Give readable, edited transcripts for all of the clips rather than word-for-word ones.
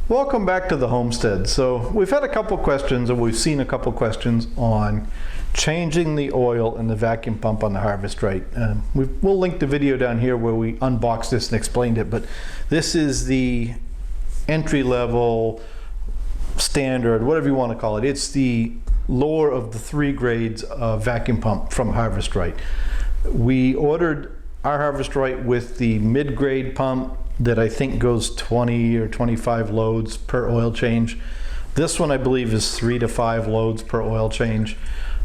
Welcome back to the homestead. So we've had a couple questions, or we've seen a couple questions on changing the oil in the vacuum pump on the HarvestRight. We'll link the video down here where we unboxed this and explained it, but this is the entry-level, standard, whatever you want to call it. It's the lower of the 3 grades of vacuum pump from HarvestRight. We ordered our HarvestRight with the mid-grade pump that I think goes 20 or 25 loads per oil change. This one I believe is 3 to 5 loads per oil change.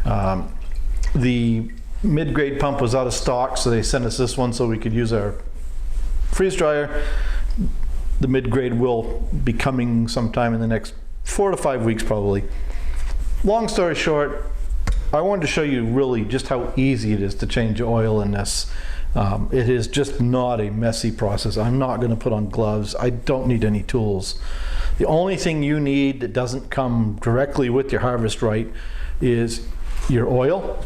The mid-grade pump was out of stock, so they sent us this one so we could use our freeze dryer. The mid-grade will be coming sometime in the next 4 to 5 weeks probably. Long story short, I wanted to show you really just how easy it is to change oil in this. It is just not a messy process. I'm not going to put on gloves. I don't need any tools. The only thing you need that doesn't come directly with your HarvestRight is your oil.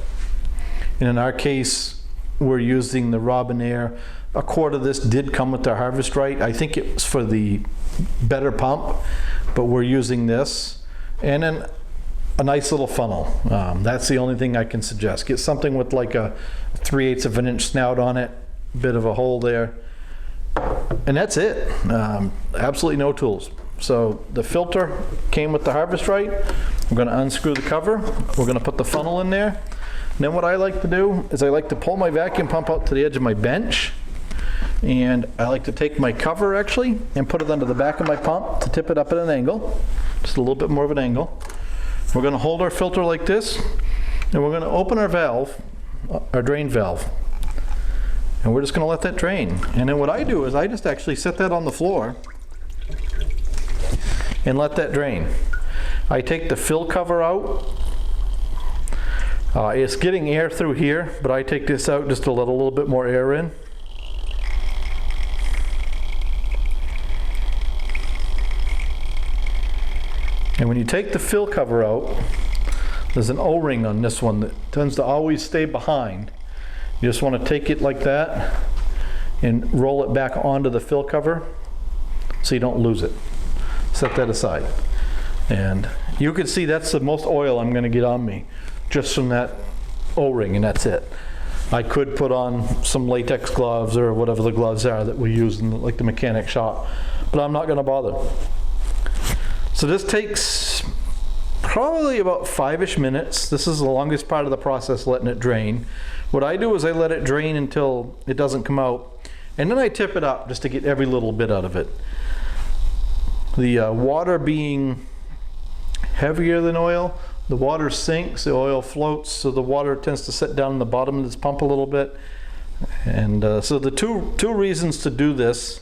And in our case, we're using the Robinair. A quart of this did come with our HarvestRight. I think it was for the better pump, but we're using this. And then a nice little funnel. That's the only thing I can suggest. Get something with like a 3/8 of an inch snout on it, bit of a hole there, and that's it. Absolutely no tools. So the filter came with the HarvestRight. We're going to unscrew the cover. We're going to put the funnel in there. And then what I like to do is I like to pull my vacuum pump out to the edge of my bench, and I like to take my cover actually and put it under the back of my pump to tip it up at an angle, just a little bit more of an angle. We're going to hold our filter like this, and we're going to open our valve, our drain valve, and we're just going to let that drain. And then what I do is I just actually set that on the floor and let that drain. I take the fill cover out. It's getting air through here, but I take this out just to let a little bit more air in. And when you take the fill cover out, there's an O-ring on this one that tends to always stay behind. You just want to take it like that and roll it back onto the fill cover so you don't lose it. Set that aside. And you can see that's the most oil I'm going to get on me just from that O-ring, and that's it. I could put on some latex gloves or whatever the gloves are that we use in like the mechanic shop, but I'm not going to bother. So this takes probably about 5-ish minutes. This is the longest part of the process, letting it drain. What I do is I let it drain until it doesn't come out, and then I tip it up just to get every little bit out of it. The water being heavier than oil, the water sinks, the oil floats, so the water tends to sit down in the bottom of this pump a little bit. And so the two reasons to do this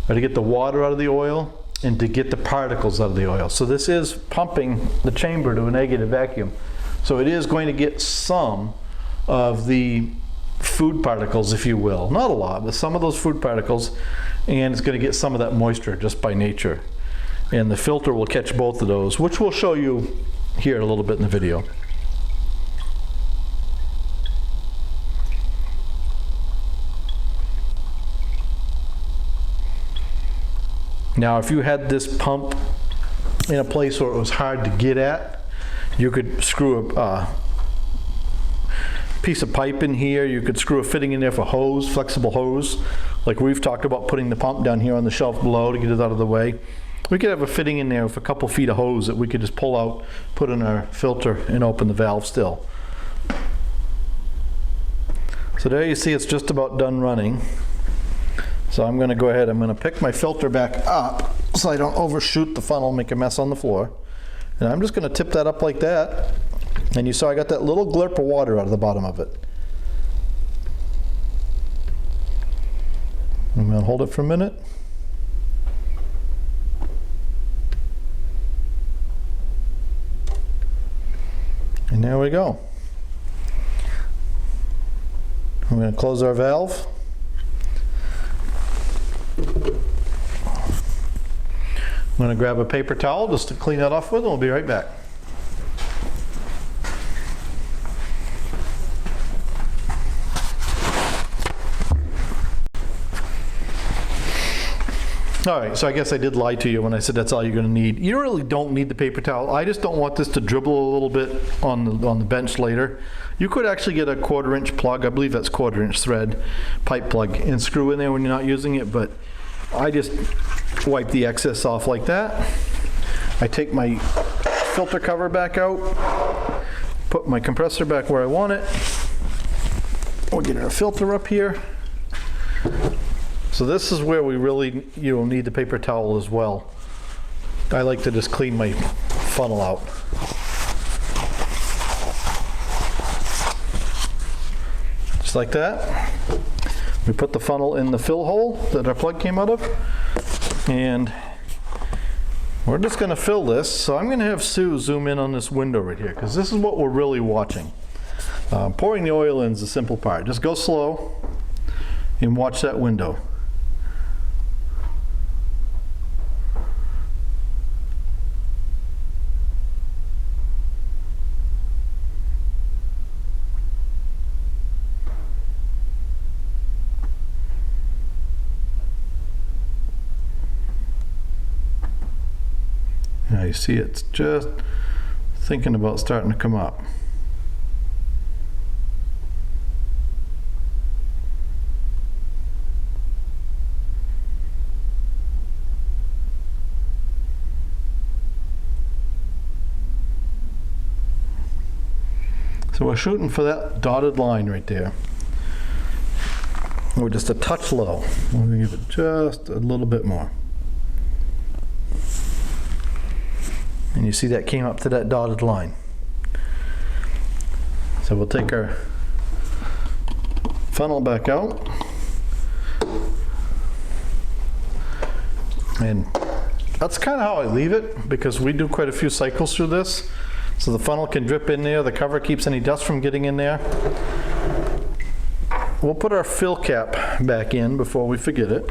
are to get the water out of the oil and to get the particles out of the oil. So this is pumping the chamber to a negative vacuum. So it is going to get some of the food particles, if you will. Not a lot, but some of those food particles, and it's going to get some of that moisture just by nature. And the filter will catch both of those, which we'll show you here a little bit in the video. Now, if you had this pump in a place where it was hard to get at, you could screw a piece of pipe in here. You could screw a fitting in there for hose, flexible hose. Like we've talked about putting the pump down here on the shelf below to get it out of the way. We could have a fitting in there with a couple feet of hose that we could just pull out, put in our filter, and open the valve still. So there you see it's just about done running. So I'm going to go ahead, I'm going to pick my filter back up so I don't overshoot the funnel, make a mess on the floor. And I'm just going to tip that up like that. And you saw I got that little glurp of water out of the bottom of it. I'm going to hold it for a minute. And there we go. I'm going to close our valve. I'm going to grab a paper towel just to clean that off with, and we'll be right back. All right, so I guess I did lie to you when I said that's all you're gonna need. You really don't need the paper towel. I just don't want this to dribble a little bit on the bench later. You could actually get a 1/4" plug, I believe that's 1/4" thread pipe plug, and screw in there when you're not using it, but I just wipe the excess off like that. I take my filter cover back out, put my compressor back where I want it. We'll get our filter up here. So this is where we really need the paper towel as well. I like to just clean my funnel out. Just like that. We put the funnel in the fill hole that our plug came out of, and we're just going to fill this. So I'm going to have Sue zoom in on this window right here, because this is what we're really watching. Pouring the oil in is the simple part. Just go slow and watch that window. Now you see it's just thinking about starting to come up. So we're shooting for that dotted line right there. We're just a touch low. We're going to give it just a little bit more. And you see that came up to that dotted line. So we'll take our funnel back out. And that's kind of how I leave it, because we do quite a few cycles through this. So the funnel can drip in there, the cover keeps any dust from getting in there. We'll put our fill cap back in before we forget it.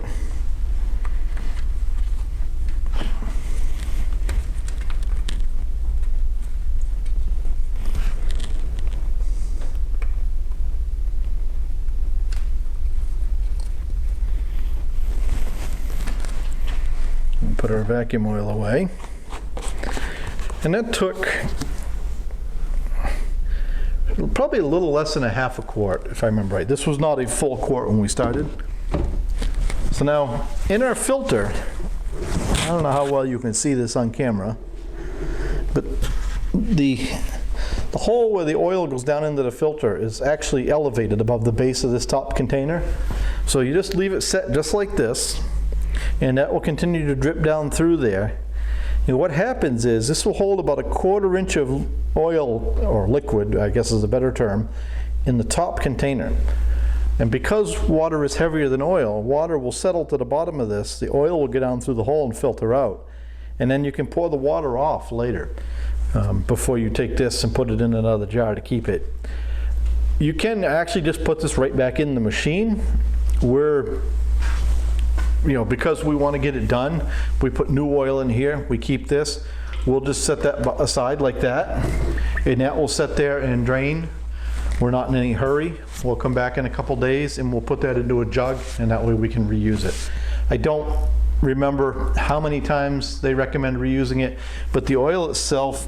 And put our vacuum oil away. And that took probably a little less than a half a quart, if I remember right. This was not a full quart when we started. So now, in our filter, I don't know how well you can see this on camera, but the hole where the oil goes down into the filter is actually elevated above the base of this top container. So you just leave it set just like this, and that will continue to drip down through there. And what happens is this will hold about a 1/4" of oil, or liquid, I guess is a better term, in the top container. And because water is heavier than oil, water will settle to the bottom of this, the oil will get down through the hole and filter out. And then you can pour the water off later, before you take this and put it in another jar to keep it. You can actually just put this right back in the machine. Because we want to get it done, we put new oil in here, we keep this. We'll just set that aside like that, and that will sit there and drain. We're not in any hurry. We'll come back in a couple days and we'll put that into a jug, and that way we can reuse it. I don't remember how many times they recommend reusing it, but the oil itself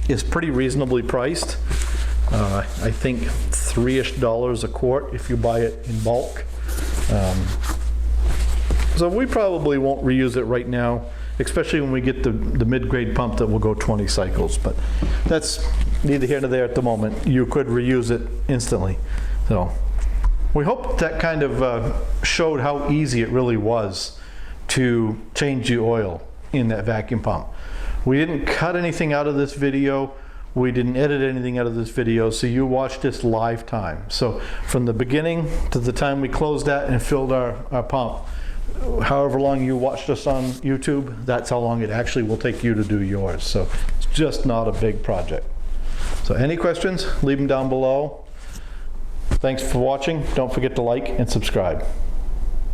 is pretty reasonably priced. I think $3-ish a quart if you buy it in bulk. So we probably won't reuse it right now, especially when we get the mid-grade pump that will go 20 cycles. But that's neither here nor there at the moment. You could reuse it instantly. So we hope that kind of showed how easy it really was to change the oil in that vacuum pump. We didn't cut anything out of this video. We didn't edit anything out of this video, so you watched this live time. So from the beginning to the time we closed that and filled our pump, however long you watched us on YouTube, that's how long it actually will take you to do yours. So it's just not a big project. So any questions, leave them down below. Thanks for watching. Don't forget to like and subscribe.